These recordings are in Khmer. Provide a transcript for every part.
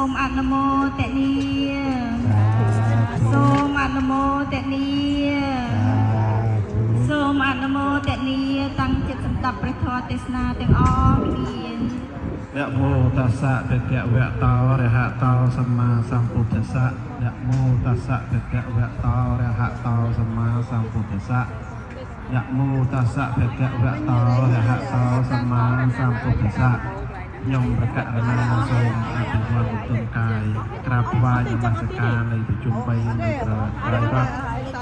มอนุโมทนีសូមអនុមោទនីសូមអនុមោទនីតាំងចិត្តសម្ដាប់ព្រះធម៌ទេសនាទាំងអស់គ្នា นะโมตัสสะภะคะวะโตอะระหะโตสัมมาสัมพุทธัสสะนะโมตัสสะภะคะวะโตอะระหะโตสัมมาสัมพุทธัสสะนะโมตัสสะภะคะวะโตอะระหะโตสัมมาสัมพุทธัสสะញោមប្រកាសណាសូមអភិវឌ្ឍទុនកាយក្រាបថ្វាយនមស្ការនៃប្រជុំ3នៃក្រៃរដ្ឋ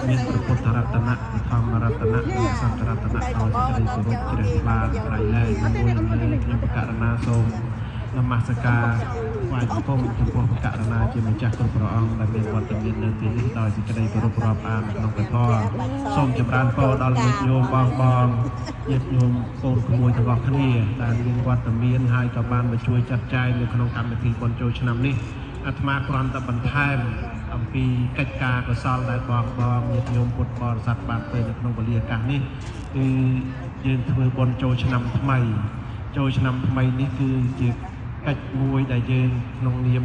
មានព្រះពុទ្ធរតនៈធម្មរតនៈនិងសង្ឃរតនៈដោយសេចក្តីគោរពជ្រះថ្លាក្រៃលែងមួយខ្ញុំប្រកាសណាសូមនមស្ការថ្វាយបង្គំចំពោះព្រះករុណាជាម្ចាស់គ្រប់ព្រះអង្គដែលមានវត្តមាននៅទីនេះដោយសេចក្តីគោរពរាប់អានក្នុងព្រះធម៌សូមចម្រើនពរដល់ញាតិញោមបងញាតិញោមកូនក្មួយរបស់គ្នាដែលមានវត្តមានហើយក៏បានមកជួយចាត់ចែងនៅក្នុងកម្មវិធីបុណ្យចូលឆ្នាំនេះអាត្មាគ្រាន់តែបន្ថែមអំពីកិច្ចការកុសលដែលបងញាតិញោមពុទ្ធបរិស័ទបានធ្វើនៅក្នុងវេលាឱកាសនេះគឺយើងធ្វើបុណ្យចូលឆ្នាំថ្មីនេះគឺជាកិច្ចមួយដែលយើងក្នុងនាម